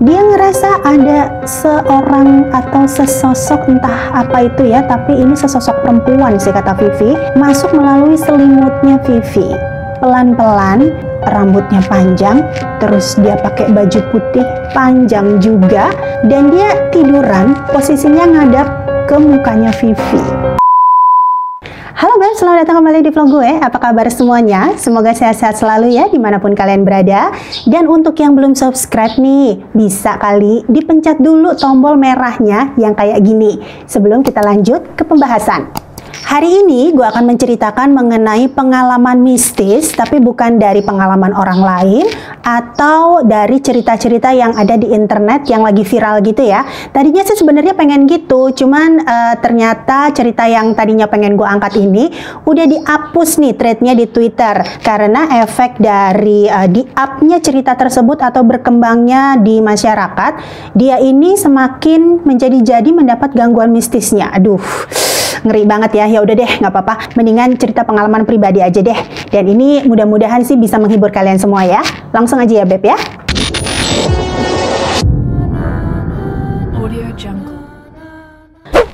Dia ngerasa ada seorang atau sesosok, entah apa itu ya, tapi ini sesosok perempuan sih kata Vivi, masuk melalui selimutnya Vivi. Pelan-pelan, rambutnya panjang, terus dia pakai baju putih panjang juga, dan dia tiduran, posisinya ngadap ke mukanya Vivi. Halo guys, selamat datang kembali di vlog gue. Apa kabar semuanya? Semoga sehat-sehat selalu ya dimanapun kalian berada. Dan untuk yang belum subscribe nih, bisa kali dipencet dulu tombol merahnya yang kayak gini sebelum kita lanjut ke pembahasan. Hari ini gue akan menceritakan mengenai pengalaman mistis, tapi bukan dari pengalaman orang lain atau dari cerita-cerita yang ada di internet yang lagi viral gitu ya. Tadinya sih sebenarnya pengen gitu, cuman ternyata cerita yang tadinya pengen gue angkat ini udah dihapus nih threadnya di Twitter karena efek dari di-up-nya cerita tersebut atau berkembangnya di masyarakat, dia ini semakin menjadi-jadi mendapat gangguan mistisnya. Aduh, ngeri banget ya. Ya udah deh, nggak apa-apa, mendingan cerita pengalaman pribadi aja deh. Dan ini mudah-mudahan sih bisa menghibur kalian semua ya. Langsung aja ya Beb ya.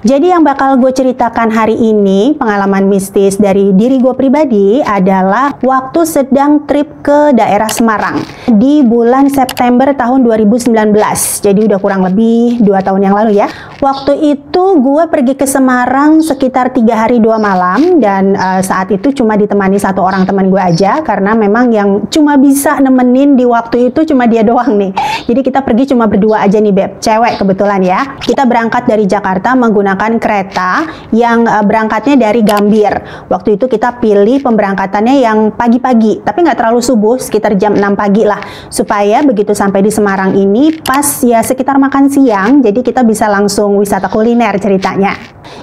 Jadi yang bakal gue ceritakan hari ini, pengalaman mistis dari diri gue pribadi adalah waktu sedang trip ke daerah Semarang di bulan September tahun 2019. Jadi udah kurang lebih 2 tahun yang lalu ya. Waktu itu gue pergi ke Semarang sekitar 3 hari 2 malam, dan saat itu cuma ditemani 1 orang teman gue aja, karena memang yang cuma bisa nemenin di waktu itu cuma dia doang nih. Jadi kita pergi cuma berdua aja nih Beb, cewek kebetulan ya. Kita berangkat dari Jakarta menggunakan kereta yang berangkatnya dari Gambir. Waktu itu kita pilih pemberangkatannya yang pagi-pagi, tapi nggak terlalu subuh, sekitar jam 6 pagi lah, supaya begitu sampai di Semarang ini pas ya sekitar makan siang, jadi kita bisa langsung wisata kuliner ceritanya.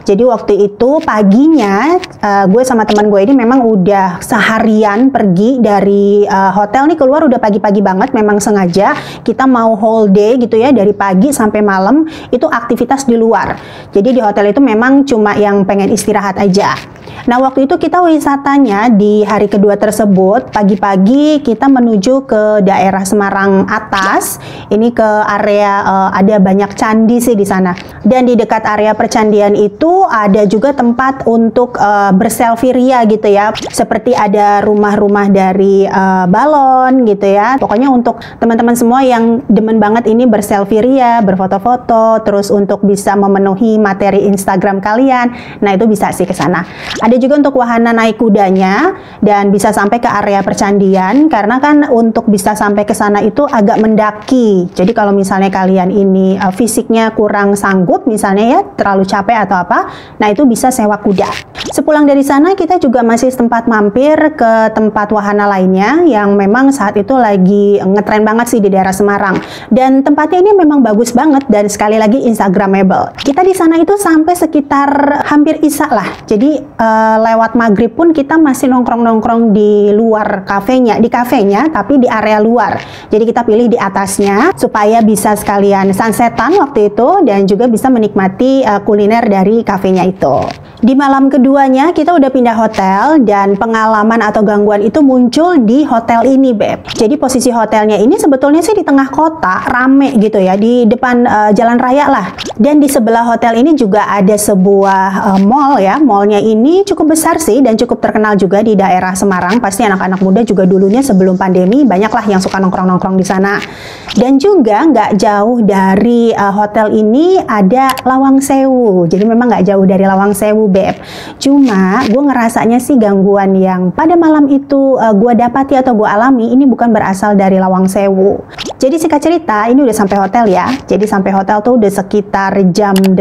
Jadi waktu itu paginya gue sama teman gue ini memang udah seharian pergi dari hotel nih keluar udah pagi-pagi banget, memang sengaja kita mau whole day gitu ya, dari pagi sampai malam itu aktivitas di luar. Jadi di hotel itu memang cuma yang pengen istirahat aja. Nah waktu itu kita wisatanya di hari kedua tersebut, pagi-pagi kita menuju ke daerah Semarang atas. Ini ke area ada banyak candi sih di sana. Dan di dekat area percandian itu ada juga tempat untuk berselfie ria gitu ya. Seperti ada rumah-rumah dari balon gitu ya. Pokoknya untuk teman-teman semua yang demen banget ini berselfie ria, berfoto-foto, terus untuk bisa memenuhi materi Instagram kalian. Nah itu bisa sih ke sana. Ada juga untuk wahana naik kudanya dan bisa sampai ke area percandian, karena kan untuk bisa sampai ke sana itu agak mendaki. Jadi kalau misalnya kalian ini fisiknya kurang sanggup misalnya ya, terlalu capek atau apa, nah itu bisa sewa kuda. Sepulang dari sana kita juga masih sempat mampir ke tempat wahana lainnya yang memang saat itu lagi ngetren banget sih di daerah Semarang. Dan tempatnya ini memang bagus banget dan sekali lagi instagramable. Kita di sana itu sampai sekitar hampir isya lah. Jadi lewat maghrib pun kita masih nongkrong-nongkrong di luar kafenya, di kafenya tapi di area luar. Jadi kita pilih di atasnya supaya bisa sekalian sunsetan waktu itu dan juga bisa menikmati kuliner dari kafenya itu. Di malam keduanya kita udah pindah hotel dan pengalaman atau gangguan itu muncul di hotel ini Beb. Jadi posisi hotelnya ini sebetulnya sih di tengah kota, rame gitu ya, di depan jalan raya lah. Dan di sebelah hotel ini juga ada sebuah mall ya. Mallnya ini cukup besar sih dan cukup terkenal juga di daerah Semarang. Pasti anak-anak muda juga dulunya sebelum pandemi banyaklah yang suka nongkrong-nongkrong di sana. Dan juga nggak jauh dari hotel ini ada Lawang Sewu. Jadi memang nggak jauh dari Lawang Sewu Beb. Cuma gue ngerasanya sih gangguan yang pada malam itu gue dapati atau gue alami ini bukan berasal dari Lawang Sewu. Jadi singkat cerita ini udah sampai hotel ya. Jadi sampai hotel tuh udah sekitar jam 8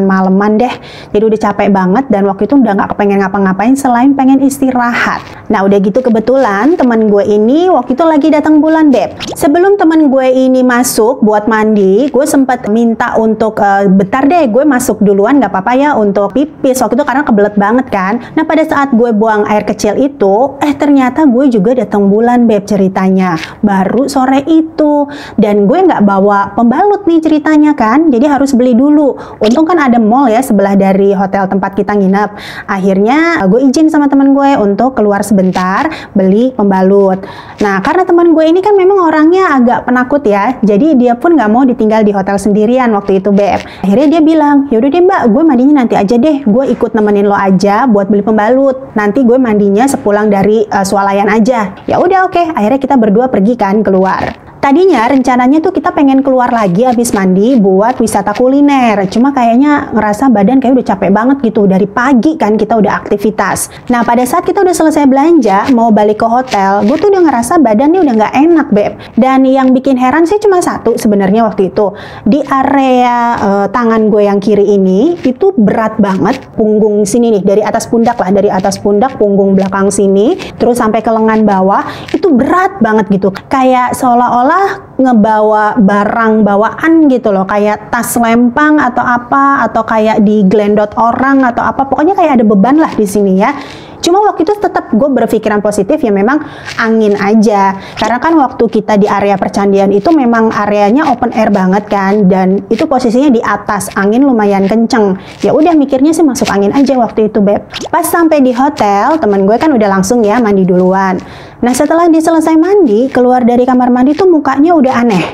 malaman deh. Jadi udah capek banget dan waktu itu udah nggak kepengen ngapa-ngapain selain pengen istirahat. Nah udah gitu kebetulan teman gue ini waktu itu lagi datang bulan Beb. Sebelum teman gue ini masuk buat mandi, gue sempat minta untuk bentar deh gue masuk duluan nggak apa-apa ya untuk pipis waktu itu karena kebelet banget kan. Nah pada saat gue buang air kecil itu ternyata gue juga datang bulan Beb ceritanya baru sore itu, dan gue nggak bawa pembalut nih ceritanya kan, jadi harus beli dulu. Untung kan ada mall ya sebelah dari hotel tempat kita nginep. Akhirnya gue izin sama teman gue untuk keluar sebentar sebentar beli pembalut. Nah, karena teman gue ini kan memang orangnya agak penakut ya, jadi dia pun nggak mau ditinggal di hotel sendirian waktu itu, Beb. Akhirnya dia bilang, yaudah deh Mbak, gue mandinya nanti aja deh, gue ikut nemenin lo aja buat beli pembalut. Nanti gue mandinya sepulang dari swalayan aja. Ya udah, oke. Akhirnya kita berdua pergi kan keluar. Tadinya rencananya tuh kita pengen keluar lagi habis mandi buat wisata kuliner. Cuma kayaknya ngerasa badan kayak udah capek banget gitu. Dari pagi kan kita udah aktivitas. Nah, pada saat kita udah selesai belanja, mau balik ke hotel, gue tuh udah ngerasa badannya udah nggak enak, Beb. Dan yang bikin heran sih cuma satu sebenarnya waktu itu. Di area tangan gue yang kiri ini, itu berat banget. Punggung sini nih, dari atas pundak lah. Dari atas pundak, punggung belakang sini, terus sampai ke lengan bawah, itu berat banget gitu. Kayak seolah-olah ngebawa barang bawaan gitu loh, kayak tas lempang atau apa, atau kayak digelendot orang atau apa, pokoknya kayak ada beban lah di sini ya. Cuma waktu itu tetap gue berpikiran positif ya, memang angin aja, karena kan waktu kita di area percandian itu memang areanya open air banget kan, dan itu posisinya di atas, angin lumayan kenceng. Ya udah mikirnya sih masuk angin aja waktu itu, Beb. Pas sampai di hotel, temen gue kan udah langsung ya mandi duluan. Nah, setelah dia selesai mandi, keluar dari kamar mandi tuh mukanya udah aneh.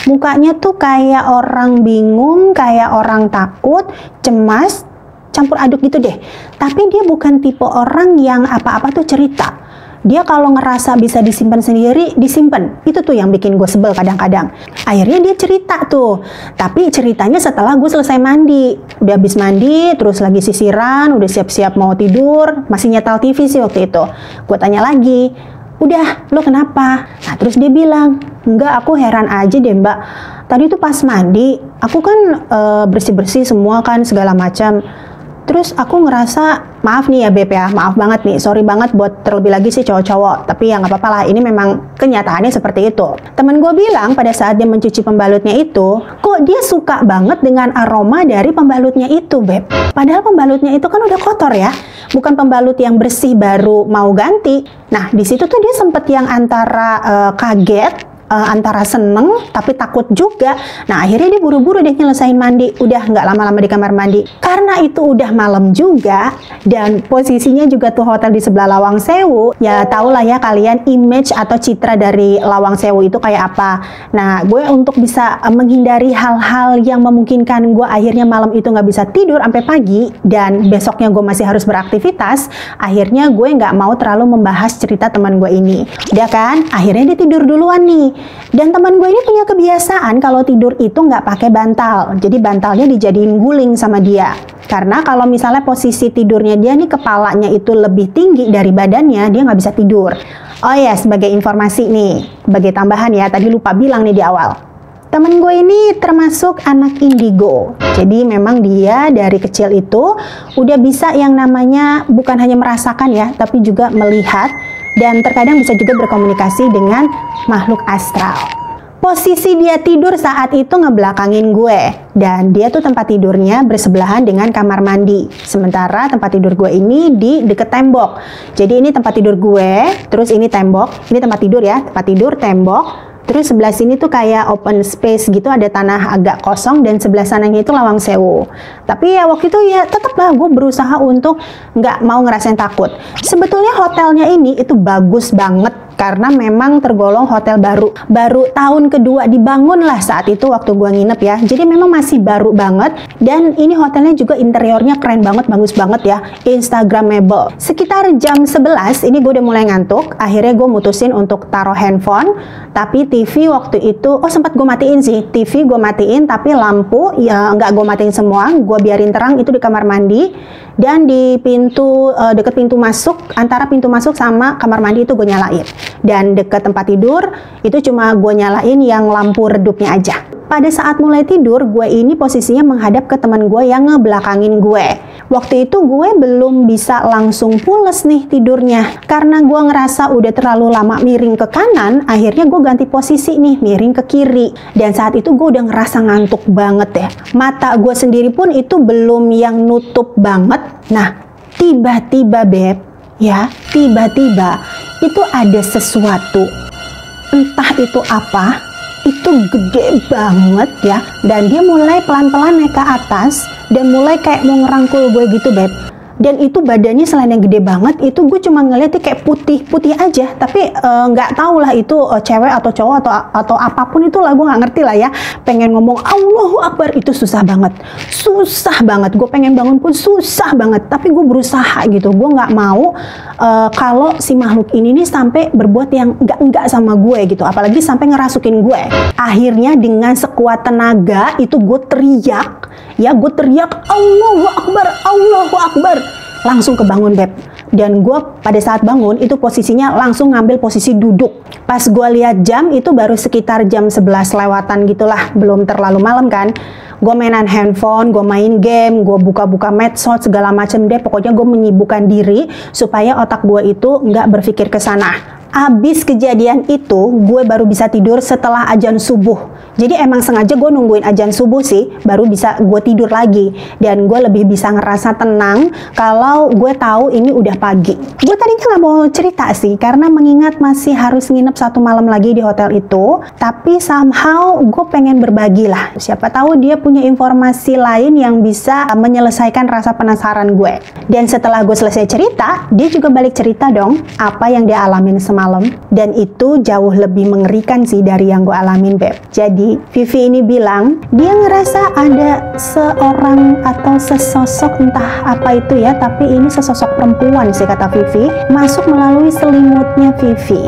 Mukanya tuh kayak orang bingung, kayak orang takut, cemas, campur aduk gitu deh. Tapi dia bukan tipe orang yang apa-apa tuh cerita. Dia kalau ngerasa bisa disimpan sendiri, disimpan. Itu tuh yang bikin gue sebel kadang-kadang. Akhirnya dia cerita tuh. Tapi ceritanya setelah gue selesai mandi. Udah habis mandi, terus lagi sisiran, udah siap-siap mau tidur. Masih nyetel TV sih waktu itu. Gue tanya lagi, udah, lo kenapa? Nah, terus dia bilang, enggak, aku heran aja deh Mbak. Tadi tuh pas mandi, aku kan bersih-bersih semua kan, segala macam. Terus aku ngerasa, maaf nih ya Beb ya, maaf banget nih, sorry banget buat terlebih lagi sih cowok-cowok, tapi ya nggak apa-apa lah, ini memang kenyataannya seperti itu. Temen gue bilang pada saat dia mencuci pembalutnya itu, kok dia suka banget dengan aroma dari pembalutnya itu, Beb. Padahal pembalutnya itu kan udah kotor ya, bukan pembalut yang bersih baru mau ganti. Nah, di situ tuh dia sempet yang antara kaget, antara seneng tapi takut juga. Nah, akhirnya dia buru-buru deh nyelesain mandi. Udah nggak lama-lama di kamar mandi, karena itu udah malam juga dan posisinya juga tuh hotel di sebelah Lawang Sewu. Ya tau lah ya kalian image atau citra dari Lawang Sewu itu kayak apa. Nah, gue untuk bisa menghindari hal-hal yang memungkinkan gue akhirnya malam itu nggak bisa tidur sampai pagi dan besoknya gue masih harus beraktivitas, akhirnya gue nggak mau terlalu membahas cerita teman gue ini. Udah kan, akhirnya dia tidur duluan nih. Dan teman gue ini punya kebiasaan kalau tidur itu nggak pakai bantal. Jadi bantalnya dijadiin guling sama dia. Karena kalau misalnya posisi tidurnya dia nih, kepalanya itu lebih tinggi dari badannya, dia nggak bisa tidur. Oh ya, sebagai informasi nih, sebagai tambahan ya, tadi lupa bilang nih di awal. Temen gue ini termasuk anak indigo. Jadi memang dia dari kecil itu udah bisa yang namanya bukan hanya merasakan ya, tapi juga melihat dan terkadang bisa juga berkomunikasi dengan makhluk astral. Posisi dia tidur saat itu ngebelakangin gue, dan dia tuh tempat tidurnya bersebelahan dengan kamar mandi. Sementara tempat tidur gue ini di deket tembok. Jadi ini tempat tidur gue, terus ini tembok, ini tempat tidur ya, tempat tidur, tembok. Terus sebelah sini tuh kayak open space gitu, ada tanah agak kosong, dan sebelah sananya itu Lawang Sewu. Tapi ya waktu itu ya tetaplah gue berusaha untuk nggak mau ngerasain takut. Sebetulnya hotelnya ini itu bagus banget karena memang tergolong hotel baru. Baru tahun kedua dibangun lah saat itu waktu gue nginep ya. Jadi memang masih baru banget, dan ini hotelnya juga interiornya keren banget, bagus banget ya, instagramable. Sekitar jam 11 ini gue udah mulai ngantuk. Akhirnya gue mutusin untuk taruh handphone, tapi TV waktu itu, sempat gue matiin sih. TV gue matiin, tapi lampu ya nggak gue matiin semua, gue biarin terang itu di kamar mandi. Dan di pintu, deket pintu masuk, antara pintu masuk sama kamar mandi itu gue nyalain. Dan deket tempat tidur itu cuma gue nyalain yang lampu redupnya aja. Pada saat mulai tidur, gue ini posisinya menghadap ke teman gue yang ngebelakangin gue. Waktu itu gue belum bisa langsung pules nih tidurnya. Karena gue ngerasa udah terlalu lama miring ke kanan, akhirnya gue ganti posisi nih, miring ke kiri. Dan saat itu gue udah ngerasa ngantuk banget ya. Mata gue sendiri pun itu belum yang nutup banget. Nah, tiba-tiba Beb, ya, tiba-tiba itu ada sesuatu. Entah itu apa, itu gede banget ya, dan dia mulai pelan-pelan naik ke atas dan mulai kayak mau ngerangkul gue gitu Beb. Dan itu badannya selain yang gede banget, itu gue cuma ngeliatnya kayak putih-putih aja. Tapi nggak tahu lah itu cewek atau cowok atau apapun itulah, gue nggak ngerti lah ya. Pengen ngomong Allahu Akbar itu susah banget. Susah banget. Gue pengen bangun pun susah banget. Tapi gue berusaha gitu. Gue nggak mau kalau si makhluk ini nih sampai berbuat yang enggak sama gue gitu. Apalagi sampai ngerasukin gue. Akhirnya dengan sekuat tenaga itu gue teriak. Ya, gue teriak Allahu Akbar, Allahu Akbar. Langsung kebangun, Beb. Dan gue pada saat bangun itu posisinya langsung ngambil posisi duduk. Pas gue lihat jam itu baru sekitar jam 11 lewatan gitulah, belum terlalu malam kan. Gue mainan handphone, gue main game, gue buka-buka medsos segala macem deh. Pokoknya gue menyibukkan diri supaya otak gue itu nggak berpikir ke sana. Abis kejadian itu, gue baru bisa tidur setelah azan subuh. Jadi emang sengaja gue nungguin azan subuh sih, baru bisa gue tidur lagi. Dan gue lebih bisa ngerasa tenang kalau gue tahu ini udah pagi. Gue tadinya nggak mau cerita sih, karena mengingat masih harus nginep 1 malam lagi di hotel itu. Tapi somehow gue pengen berbagi lah. Siapa tahu dia punya informasi lain yang bisa menyelesaikan rasa penasaran gue. Dan setelah gue selesai cerita, dia juga balik cerita dong apa yang dia alamin semalam. Dan itu jauh lebih mengerikan sih dari yang gue alamin, Beb. Jadi Vivi ini bilang dia ngerasa ada seorang atau sesosok, entah apa itu ya, tapi ini sesosok perempuan sih kata Vivi, masuk melalui selimutnya Vivi.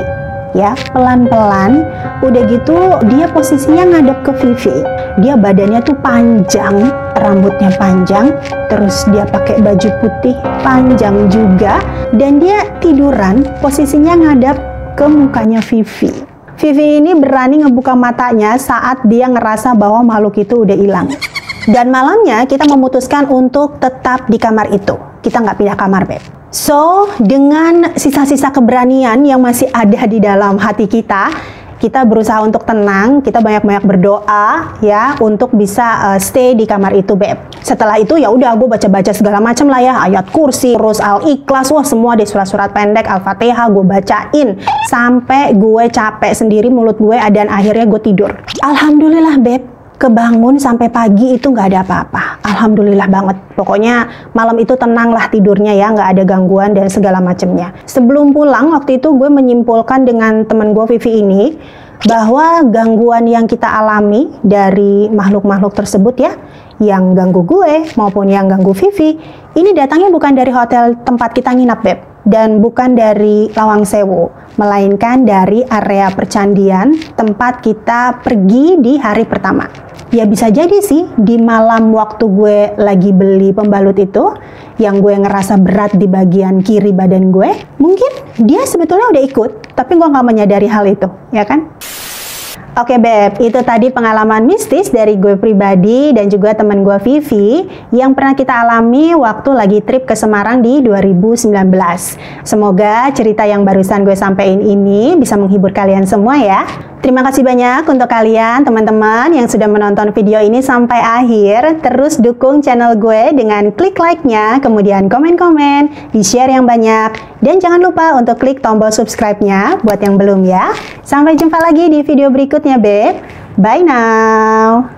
Ya, pelan-pelan. Udah gitu dia posisinya ngadep ke Vivi. Dia badannya tuh panjang, rambutnya panjang, terus dia pakai baju putih panjang juga, dan dia tiduran posisinya ngadap ke mukanya Vivi. Vivi ini berani ngebuka matanya saat dia ngerasa bahwa makhluk itu udah hilang. Dan malamnya kita memutuskan untuk tetap di kamar itu. Kita nggak pindah kamar, Beb. So, dengan sisa-sisa keberanian yang masih ada di dalam hati kita berusaha untuk tenang, kita banyak-banyak berdoa ya untuk bisa stay di kamar itu, Beb. Setelah itu ya udah gue baca-baca segala macam lah ya, ayat kursi, terus Al-Ikhlas, wah semua deh surat-surat pendek, Al-Fatihah gue bacain sampai gue capek sendiri mulut gue, dan akhirnya gue tidur. Alhamdulillah, Beb. Kebangun sampai pagi itu nggak ada apa-apa. Alhamdulillah banget. Pokoknya malam itu tenang lah tidurnya ya, nggak ada gangguan dan segala macamnya. Sebelum pulang waktu itu gue menyimpulkan dengan teman gue Vivi ini bahwa gangguan yang kita alami dari makhluk-makhluk tersebut ya, yang ganggu gue maupun yang ganggu Vivi, ini datangnya bukan dari hotel tempat kita nginap, Beb. Dan bukan dari Lawang Sewu, melainkan dari area percandian tempat kita pergi di hari pertama. Ya bisa jadi sih di malam waktu gue lagi beli pembalut itu, yang gue ngerasa berat di bagian kiri badan gue, mungkin dia sebetulnya udah ikut, tapi gue nggak menyadari hal itu, ya kan? Oke, Beb, itu tadi pengalaman mistis dari gue pribadi dan juga teman gue Vivi yang pernah kita alami waktu lagi trip ke Semarang di 2019. Semoga cerita yang barusan gue sampein ini bisa menghibur kalian semua ya. Terima kasih banyak untuk kalian teman-teman yang sudah menonton video ini sampai akhir. Terus dukung channel gue dengan klik like-nya, kemudian komen-komen, di-share yang banyak. Dan jangan lupa untuk klik tombol subscribe-nya buat yang belum ya. Sampai jumpa lagi di video berikutnya, Beb. Bye now.